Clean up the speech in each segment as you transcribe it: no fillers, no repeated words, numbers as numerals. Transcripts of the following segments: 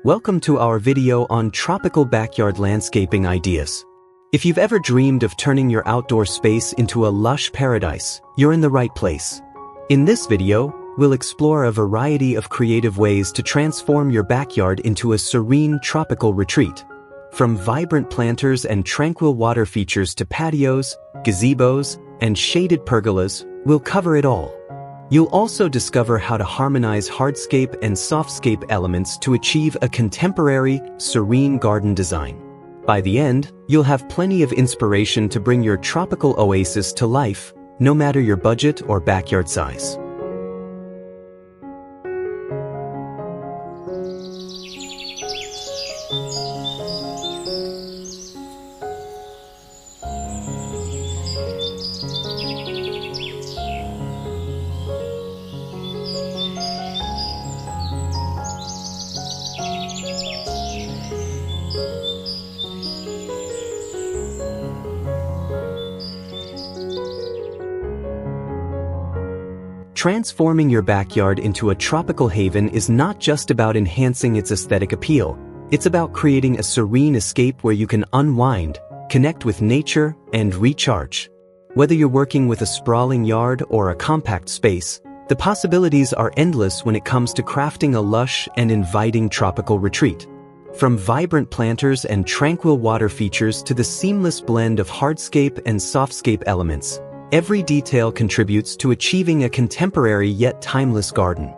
Welcome to our video on tropical backyard landscaping ideas. If you've ever dreamed of turning your outdoor space into a lush paradise, you're in the right place. In this video, we'll explore a variety of creative ways to transform your backyard into a serene tropical retreat. From vibrant planters and tranquil water features to patios, gazebos, and shaded pergolas, we'll cover it all. You'll also discover how to harmonize hardscape and softscape elements to achieve a contemporary, serene garden design. By the end, you'll have plenty of inspiration to bring your tropical oasis to life, no matter your budget or backyard size. Transforming your backyard into a tropical haven is not just about enhancing its aesthetic appeal. It's about creating a serene escape where you can unwind, connect with nature, and recharge. Whether you're working with a sprawling yard or a compact space, the possibilities are endless when it comes to crafting a lush and inviting tropical retreat. From vibrant planters and tranquil water features to the seamless blend of hardscape and softscape elements, every detail contributes to achieving a contemporary yet timeless garden.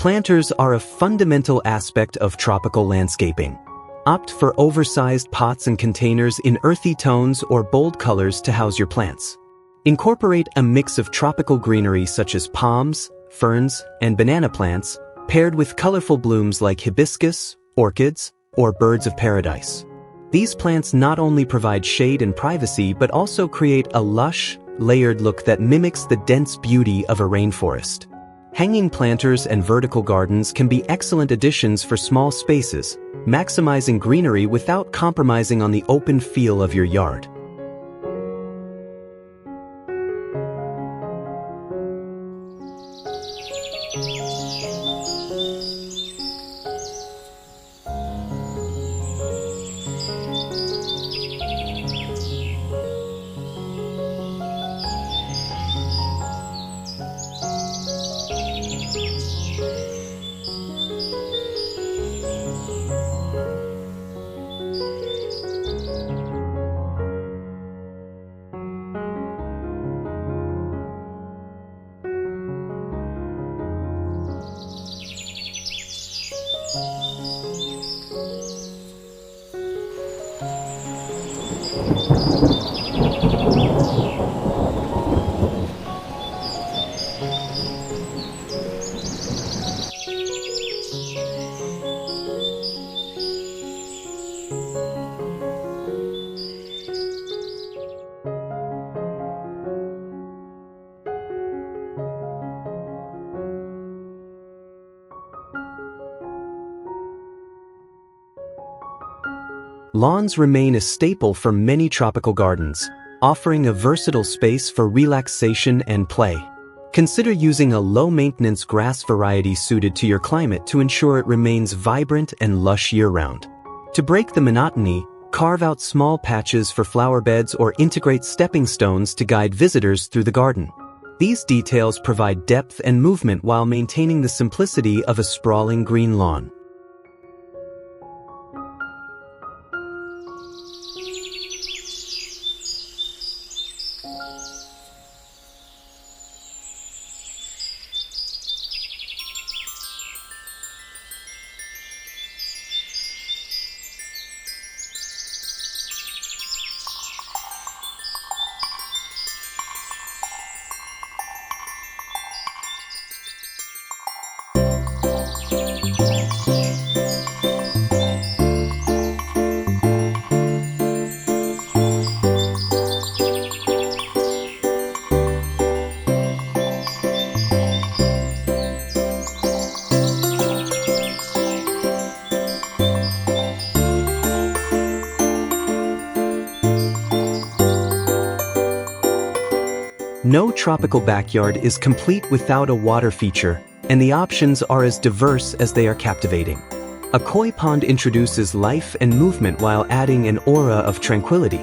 Planters are a fundamental aspect of tropical landscaping. Opt for oversized pots and containers in earthy tones or bold colors to house your plants. Incorporate a mix of tropical greenery such as palms, ferns, and banana plants, paired with colorful blooms like hibiscus, orchids, or birds of paradise. These plants not only provide shade and privacy but also create a lush, layered look that mimics the dense beauty of a rainforest. Hanging planters and vertical gardens can be excellent additions for small spaces, maximizing greenery without compromising on the open feel of your yard. Lawns remain a staple for many tropical gardens, offering a versatile space for relaxation and play. Consider using a low-maintenance grass variety suited to your climate to ensure it remains vibrant and lush year-round. To break the monotony, carve out small patches for flower beds or integrate stepping stones to guide visitors through the garden. These details provide depth and movement while maintaining the simplicity of a sprawling green lawn. No tropical backyard is complete without a water feature, and the options are as diverse as they are captivating. A koi pond introduces life and movement while adding an aura of tranquility.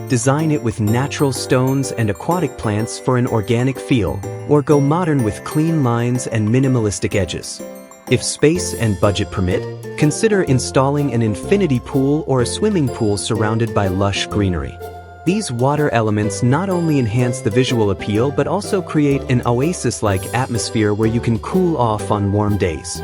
Design it with natural stones and aquatic plants for an organic feel, or go modern with clean lines and minimalistic edges. If space and budget permit, consider installing an infinity pool or a swimming pool surrounded by lush greenery. These water elements not only enhance the visual appeal but also create an oasis-like atmosphere where you can cool off on warm days.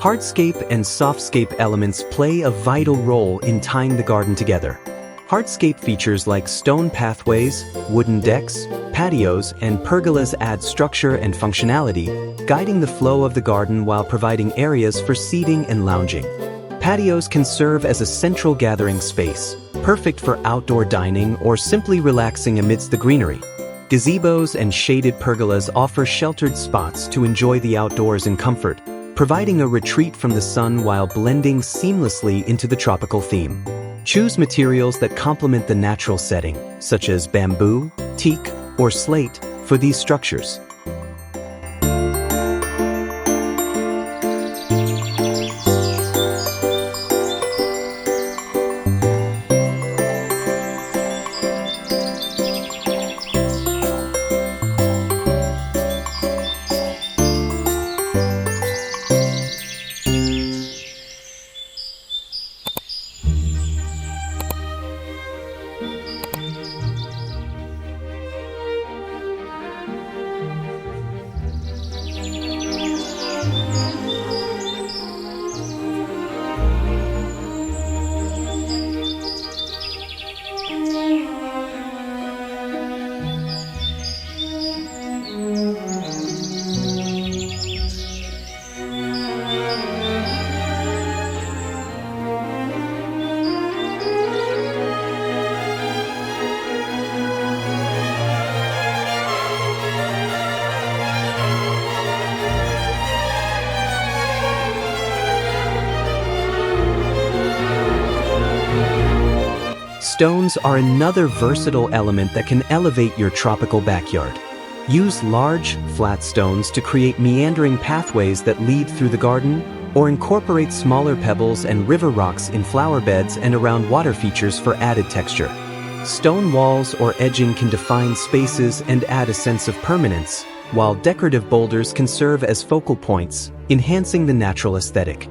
Hardscape and softscape elements play a vital role in tying the garden together. Hardscape features like stone pathways, wooden decks, patios, and pergolas add structure and functionality, guiding the flow of the garden while providing areas for seating and lounging. Patios can serve as a central gathering space, perfect for outdoor dining or simply relaxing amidst the greenery. Gazebos and shaded pergolas offer sheltered spots to enjoy the outdoors in comfort, providing a retreat from the sun while blending seamlessly into the tropical theme. Choose materials that complement the natural setting, such as bamboo, teak, or slate, for these structures. Stones are another versatile element that can elevate your tropical backyard. Use large, flat stones to create meandering pathways that lead through the garden, or incorporate smaller pebbles and river rocks in flower beds and around water features for added texture. Stone walls or edging can define spaces and add a sense of permanence, while decorative boulders can serve as focal points, enhancing the natural aesthetic.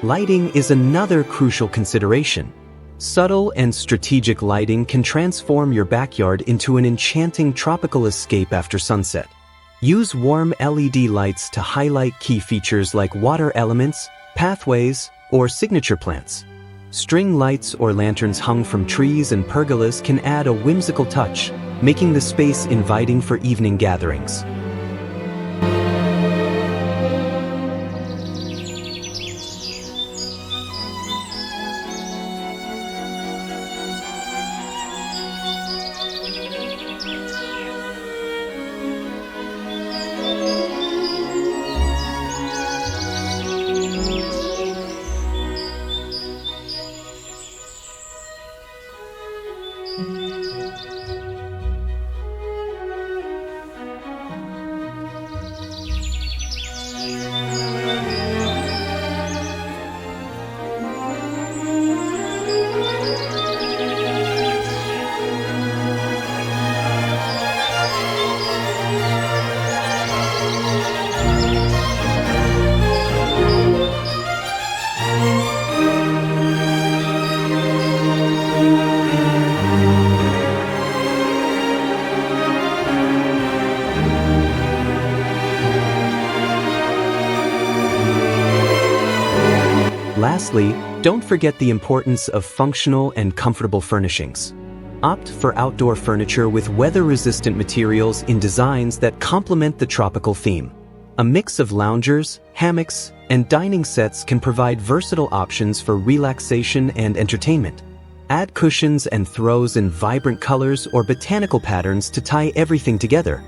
Lighting is another crucial consideration. Subtle and strategic lighting can transform your backyard into an enchanting tropical escape after sunset. Use warm LED lights to highlight key features like water elements, pathways, or signature plants. String lights or lanterns hung from trees and pergolas can add a whimsical touch, making the space inviting for evening gatherings. Lastly, don't forget the importance of functional and comfortable furnishings. Opt for outdoor furniture with weather-resistant materials in designs that complement the tropical theme. A mix of loungers, hammocks, and dining sets can provide versatile options for relaxation and entertainment. Add cushions and throws in vibrant colors or botanical patterns to tie everything together.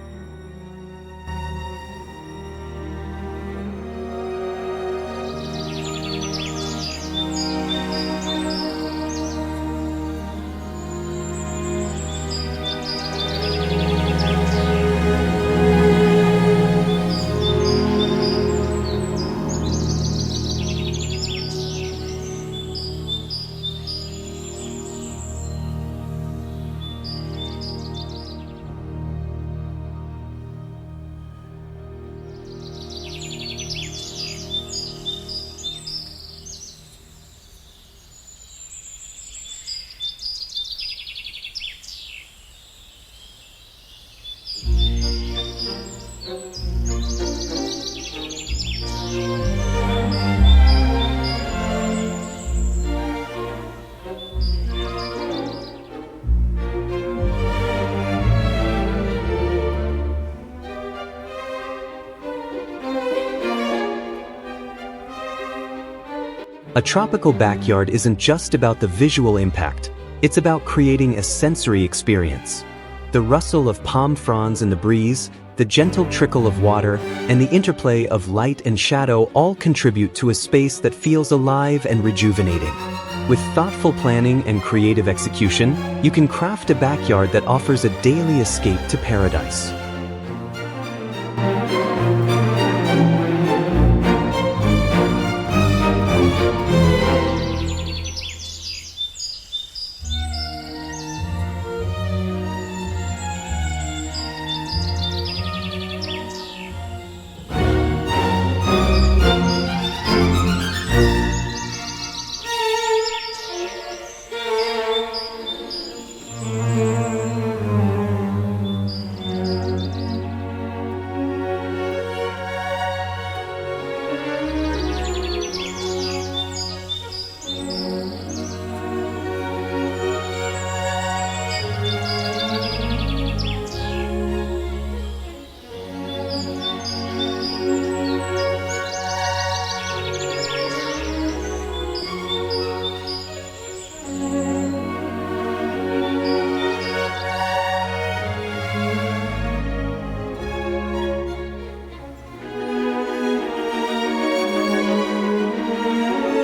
A tropical backyard isn't just about the visual impact, it's about creating a sensory experience. The rustle of palm fronds in the breeze, the gentle trickle of water, and the interplay of light and shadow all contribute to a space that feels alive and rejuvenating. With thoughtful planning and creative execution, you can craft a backyard that offers a daily escape to paradise.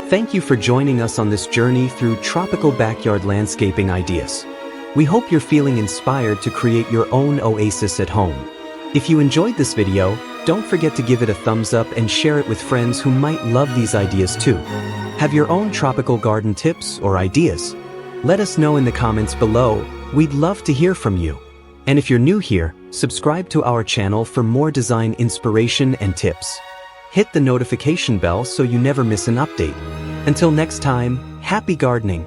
Thank you for joining us on this journey through tropical backyard landscaping ideas. We hope you're feeling inspired to create your own oasis at home. If you enjoyed this video, don't forget to give it a thumbs up and share it with friends who might love these ideas too. Have your own tropical garden tips or ideas? Let us know in the comments below. We'd love to hear from you. And if you're new here, subscribe to our channel for more design inspiration and tips. Hit the notification bell so you never miss an update. Until next time, happy gardening!